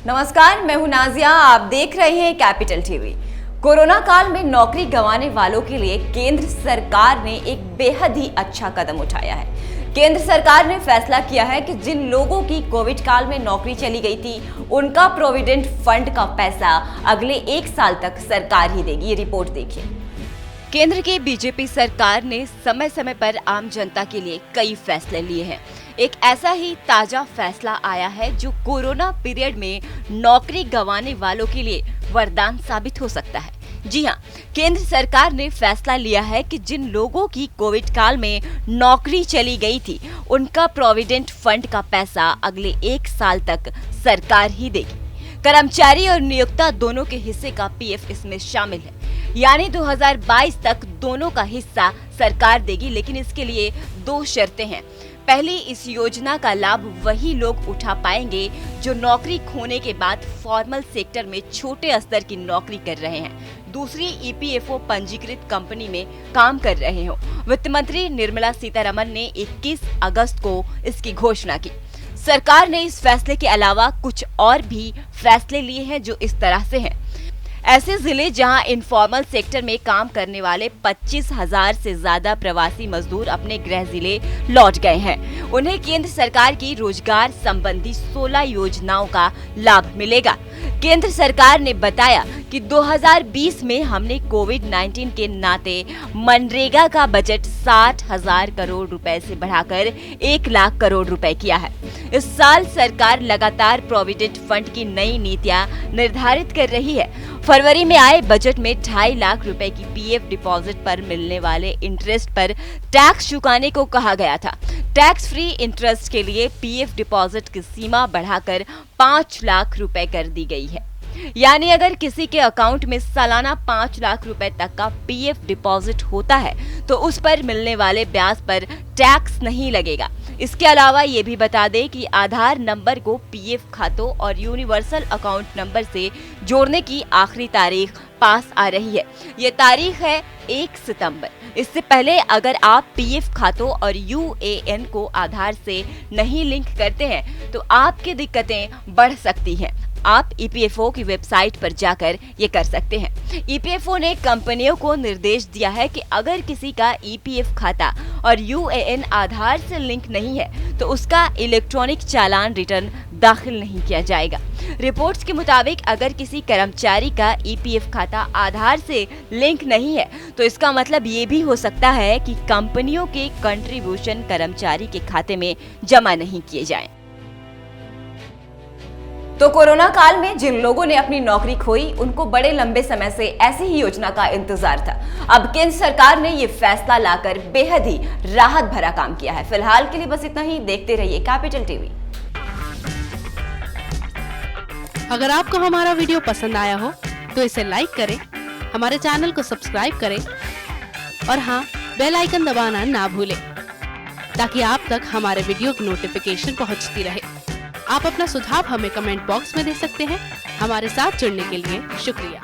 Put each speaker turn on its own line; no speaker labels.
नमस्कार, मैं हूं नाजिया। आप देख रहे हैं कैपिटल टीवी। कोरोना काल में नौकरी गंवाने वालों के लिए केंद्र सरकार ने एक बेहद ही अच्छा कदम उठाया है। केंद्र सरकार ने फैसला किया है कि जिन लोगों की कोविड काल में नौकरी चली गई थी, उनका प्रोविडेंट फंड का पैसा अगले 1 साल तक सरकार ही देगी। ये रिपोर्ट देखिए। केंद्र की बीजेपी सरकार ने समय समय पर आम जनता के लिए कई फैसले लिए हैं। एक ऐसा ही ताजा फैसला आया है जो कोरोना पीरियड में नौकरी गंवाने वालों के लिए वरदान साबित हो सकता है। जी हां, केंद्र सरकार ने फैसला लिया है कि जिन लोगों की कोविड काल में नौकरी चली गई थी, उनका प्रोविडेंट फंड का पैसा अगले 1 साल तक सरकार ही देगी। कर्मचारी और नियोक्ता दोनों के हिस्से का पीएफ इसमें शामिल है, यानी 2022 तक दोनों का हिस्सा सरकार देगी, लेकिन इसके लिए 2 शर्तें हैं। पहली, इस योजना का लाभ वही लोग उठा पाएंगे जो नौकरी खोने के बाद फॉर्मल सेक्टर में छोटे स्तर की नौकरी कर रहे हैं। दूसरी, ईपीएफओ पंजीकृत कंपनी में काम कर रहे हो। वित्त मंत्री निर्मला सीतारमण ने 21 अगस्त को इसकी घोषणा की। सरकार ने इस फैसले के अलावा कुछ और भी फैसले लिए हैं जो इस तरह से हैं। ऐसे जिले जहां इनफॉर्मल सेक्टर में काम करने वाले 25,000 से ज्यादा प्रवासी मजदूर अपने गृह जिले लौट गए हैं, उन्हें केंद्र सरकार की रोजगार संबंधी 16 योजनाओं का लाभ मिलेगा। केंद्र सरकार ने बताया कि 2020 में हमने कोविड-19 के नाते मनरेगा का बजट 60,000 करोड़ रुपए से बढ़ाकर 1 लाख करोड़ रुपए किया है। इस साल सरकार लगातार प्रोविडेंट फंड की नई नीतियां निर्धारित कर रही है। फरवरी में आए बजट में 2.5 लाख रुपए की पीएफ डिपॉजिट पर मिलने वाले इंटरेस्ट पर टैक्स चुकाने को कहा गया था। टैक्स फ्री इंटरेस्ट के लिए पीएफ डिपॉजिट की सीमा बढ़ाकर 5 लाख रुपए कर दी गई है। यानी अगर किसी के अकाउंट में सालाना 5 लाख रुपए तक का पीएफ डिपॉजिट होता है तो उस पर मिलने वाले ब्याज पर टैक्स नहीं लगेगा। इसके अलावा ये भी बता दें कि आधार नंबर को पीएफ खातों और यूनिवर्सल अकाउंट नंबर से जोड़ने की आखिरी तारीख पास आ रही है। ये तारीख है 1 सितंबर। इससे पहले अगर आप पीएफ खातों और यूएएन को आधार से नहीं लिंक करते हैं तो आपकी दिक्कतें बढ़ सकती हैं। आप ईपीएफओ की वेबसाइट पर जाकर ये कर सकते हैं। ईपीएफओ ने कंपनियों को निर्देश दिया है कि अगर किसी का ईपीएफ खाता और यूएएन आधार से लिंक नहीं है तो उसका इलेक्ट्रॉनिक चालान रिटर्न दाखिल नहीं किया जाएगा। रिपोर्ट्स के मुताबिक अगर किसी कर्मचारी का ईपीएफ खाता आधार से लिंक नहीं है तो इसका मतलब ये भी हो सकता है कि कंपनियों के कंट्रीब्यूशन कर्मचारी के खाते में जमा नहीं किए जाएं। तो कोरोना काल में जिन लोगों ने अपनी नौकरी खोई, उनको बड़े लंबे समय से ऐसी ही योजना का इंतजार था। अब केंद्र सरकार ने ये फैसला लाकर बेहद ही राहत भरा काम किया है। फिलहाल के लिए बस इतना ही। देखते रहिए कैपिटल टीवी।
अगर आपको हमारा वीडियो पसंद आया हो तो इसे लाइक करें, हमारे चैनल को सब्सक्राइब करें और हाँ, बेल आइकन दबाना ना भूलें ताकि आप तक हमारे वीडियो की नोटिफिकेशन पहुंचती रहे। आप अपना सुझाव हमें कमेंट बॉक्स में दे सकते हैं। हमारे साथ जुड़ने के लिए शुक्रिया।